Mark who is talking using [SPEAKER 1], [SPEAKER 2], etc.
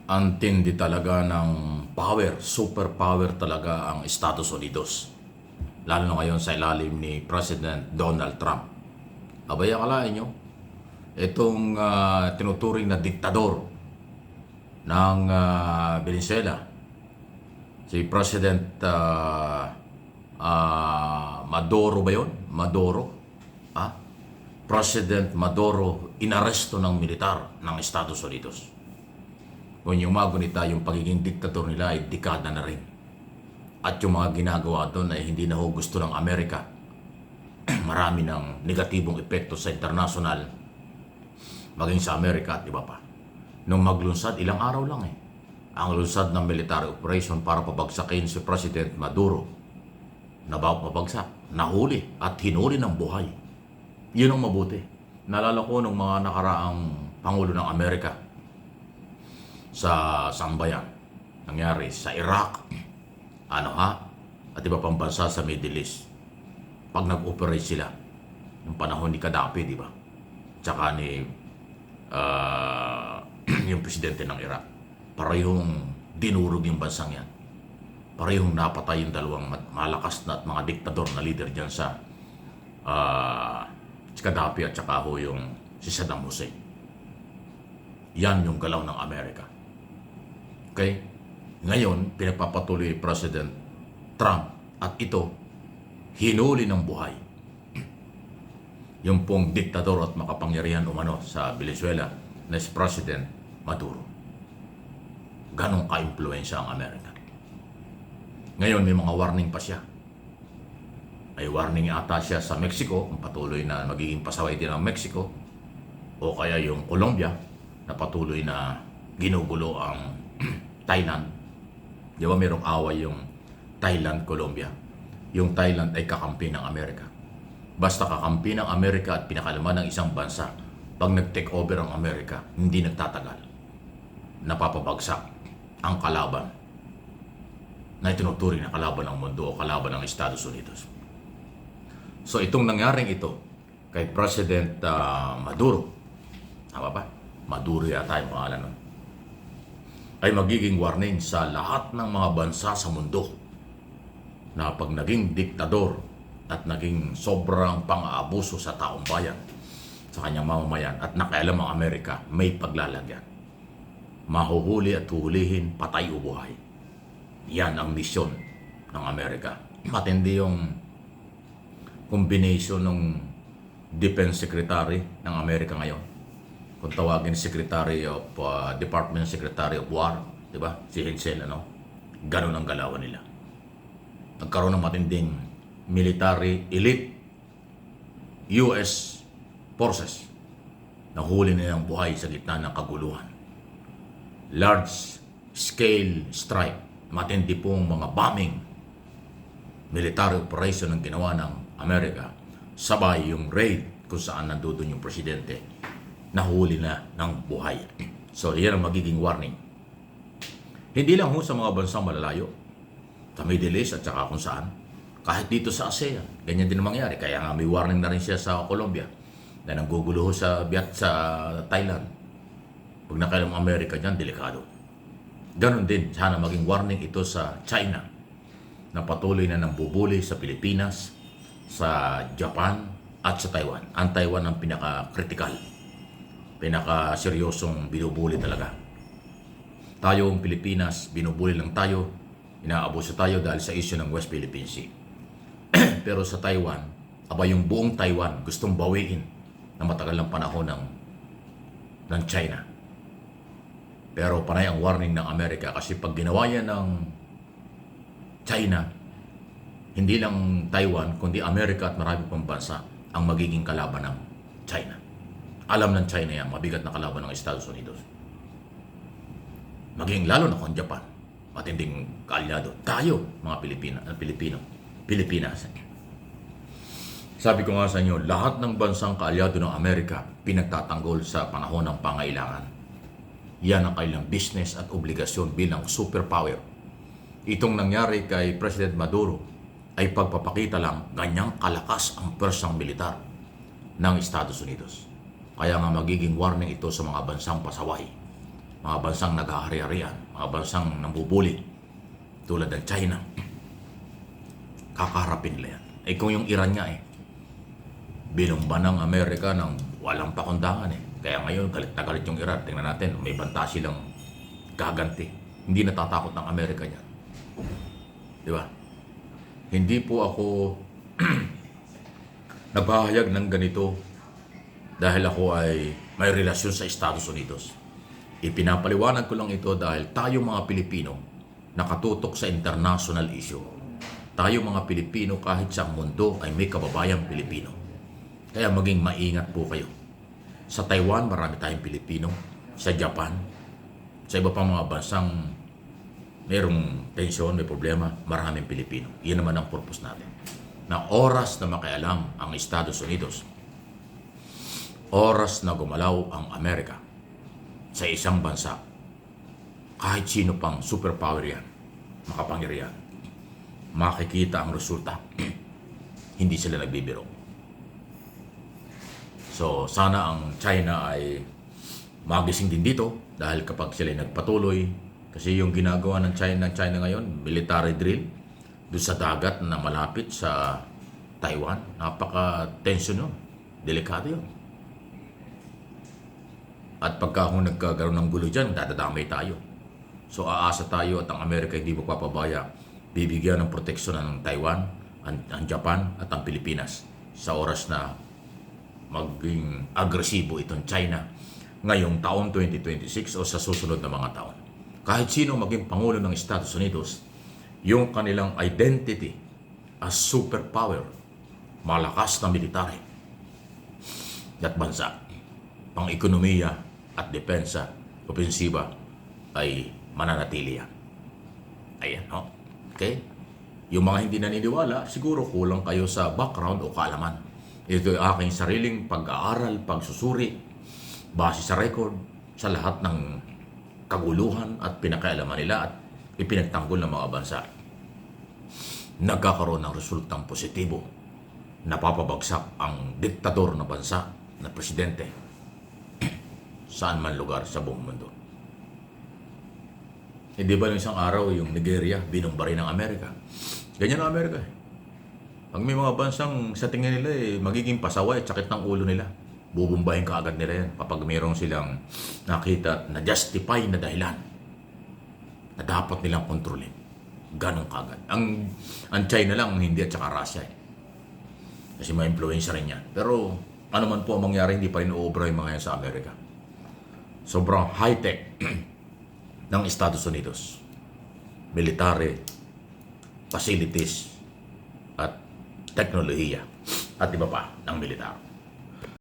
[SPEAKER 1] Ang tindi talaga ng power, super power talaga ang Estados Unidos. Lalo na ngayon sa ilalim ni President Donald Trump. Abay, akalain nyo, itong tinuturing na diktador ng Venezuela, si President Maduro ba yun? Maduro? Ha? President Maduro inaresto ng militar ng Estados Unidos. Kung yung mga gunita, yung pagiging diktador nila ay dekada na rin. At yung mga ginagawa doon ay hindi na ho gusto ng Amerika. Marami ng negatibong epekto sa international, maging sa Amerika at iba pa. Nung maglunsad, ilang araw lang ang lunsad ng military operation para pabagsakin si President Maduro. Pabagsak, nahuli at hinuli ng buhay. Yun ang mabuti. Nalala ko nung mga nakaraang Pangulo ng Amerika sa sambayan. Nangyari sa Iraq, at iba pang bansa sa Middle East. Pag nag-operate sila, yung panahon ni Gaddafi, di ba? Tsaka ni yung presidente ng Iraq. Parehong dinurog yung bansang yan. Parehong napatay yung dalawang malakas na at mga diktador na leader dyan sa si Gaddafi at tsaka ho yung si Saddam Hussein. Yan yung galaw ng Amerika. Okay? Ngayon, pinapapatuloy ni President Trump at ito, hinuli ng buhay. Yung pong diktador at makapangyarihan umano sa Venezuela na si President Maduro. Ganong ka-impluensya ang Amerika. Ngayon, may mga warning pa siya. May warning ata siya sa Mexico, kung patuloy na magiging pasaway din ang Mexico, o kaya yung Colombia, na patuloy na ginugulo ang Thailand. Di ba mayroong away yung Thailand-Colombia? Yung Thailand ay kakampi ng Amerika. Basta kakampi ng Amerika at pinakalaman ng isang bansa, pag nag-take over ang Amerika, hindi nagtatagal. Napapabagsak ang kalaban na itinuturing na kalaban ng mundo o kalaban ng Estados Unidos. So itong nangyaring ito kay President Maduro, tama ba? Maduro yata yung pangalan nun, ay magiging warning sa lahat ng mga bansa sa mundo na pag naging diktador at naging sobrang pang-aabuso sa taong bayan, sa kanyang mamamayan at nakialam ang Amerika, may paglalagyan. Mahuhuli at huhulihin, patay o buhay. Yan ang misyon ng Amerika. Matindi yung combination ng Defense Secretary ng Amerika ngayon. Kung tawagin Secretary of Department Secretary of War, di ba? Si Hensel, ganun ang galawan nila. Nagkaroon ng matinding military elite US forces. Nahuli na ang buhay sa gitna ng kaguluhan. Large scale strike, matindi pong mga bombing, military operation ang ginawa ng Amerika. Sabay yung raid kung saan nandoon yung presidente, nahuli na ng buhay. So, yan ang magiging warning. Hindi lang ho sa mga bansang malalayo, sa Middle East at saka kung saan, kahit dito sa ASEAN, ganyan din ang mangyari. Kaya nga may warning na rin siya sa Colombia, na nanggugulo sa Thailand. Pag nakailang Amerika dyan, delikado. Ganon din, sana maging warning ito sa China, na patuloy na nambubuli sa Pilipinas, sa Japan, at sa Taiwan. Ang Taiwan ang pinaka-critical, pinaka-seryosong binubuli talaga. Tayo ang Pilipinas, binubuli lang tayo, inaabuso tayo dahil sa issue ng West Philippine Sea. Pero sa Taiwan, yung buong Taiwan gustong bawiin na matagal ng panahon ng China. Pero panay ang warning ng Amerika kasi pag ginawa yan ng China, hindi lang Taiwan, kundi Amerika at marami pang bansa ang magiging kalaban ng China. Alam ng China yan, mabigat na kalaban ng Estados Unidos. Maging lalo na kung Japan, matinding kaalyado. Tayo, mga Pilipinas. Sabi ko nga sa inyo, lahat ng bansang kaalyado ng Amerika pinagtatanggol sa panahon ng pangailangan. Yan ang kailang business at obligasyon bilang superpower. Itong nangyari kay President Maduro ay pagpapakita lang ganyang kalakas ang persang militar ng Estados Unidos. Kaya nga magiging warning ito sa mga bansang pasaway. mga bansang naghahari-harian, mga bansang nambubuli, tulad ng China, kakaharapin nila yan. Eh kung yung Iran nga binumba ng Amerika ng walang pakundangan Kaya ngayon, galit na galit yung Iran. Tingnan natin, may banta silang gaganti. Hindi natatakot ng Amerika niyan. Di ba? Hindi po ako naghahayag ng ganito dahil ako ay may relasyon sa Estados Unidos. Ipinapaliwanag ko lang ito dahil tayo mga Pilipino nakatutok sa international issue. Tayo mga Pilipino kahit sa mundo ay may kababayang Pilipino. Kaya maging maingat po kayo. Sa Taiwan, marami tayong Pilipino. Sa Japan, sa iba pang mga bansang mayroong tensyon, may problema, maraming Pilipino. Iyan naman ang purpose natin. Na oras na makialam ang Estados Unidos, oras na gumalaw ang Amerika sa isang bansa, kahit sino pang superpower yan, makapangyarihan, makikita ang resulta. Hindi sila nagbibiro. So, sana ang China ay magising din dito dahil kapag sila nagpatuloy, kasi yung ginagawa ng China ngayon, military drill, doon sa dagat na malapit sa Taiwan, napaka-tension yun. Delikado yun. At pagka kung nagkagaroon ng gulo dyan, dadadamay tayo. So aasa tayo at ang Amerika hindi magpapabaya. Bibigyan ng proteksyon ng Taiwan, ang Japan at ang Pilipinas sa oras na maging agresibo itong China ngayong taon 2026 o sa susunod na mga taon. Kahit sino maging Pangulo ng Estados Unidos, yung kanilang identity as superpower, malakas na military at bansa, pang-ekonomiya at depensa, opensiba ay mananatili yan. Ayan, no? Okay? Yung mga hindi naniniwala, siguro kulang kayo sa background o kaalaman. Ito ay aking sariling pag-aaral, pagsusuri, base sa record, sa lahat ng kaguluhan at pinakailaman nila at ipinagtanggol ng mga bansa. Nagkakaroon ng resultang positibo. Napapabagsak ang diktador na bansa na presidente saan man lugar sa buong mundo. Hindi ba nung isang araw yung Nigeria binumbari ng Amerika? Ganyan ang Amerika Pag may mga bansang sa tingin nila magiging pasaway at sakit ng ulo nila, bubumbahin ka agad nila yan kapag mayroong silang nakita na justify na dahilan na dapat nilang kontrolin. Ganong kagad. Ang China lang hindi at saka Russia kasi may influensya rin yan. Pero ano man po ang mangyari, hindi pa rin uubra yung mga yan sa Amerika. Sobrang high-tech ng Estados Unidos. Military facilities at teknolohiya at iba pa ng militar.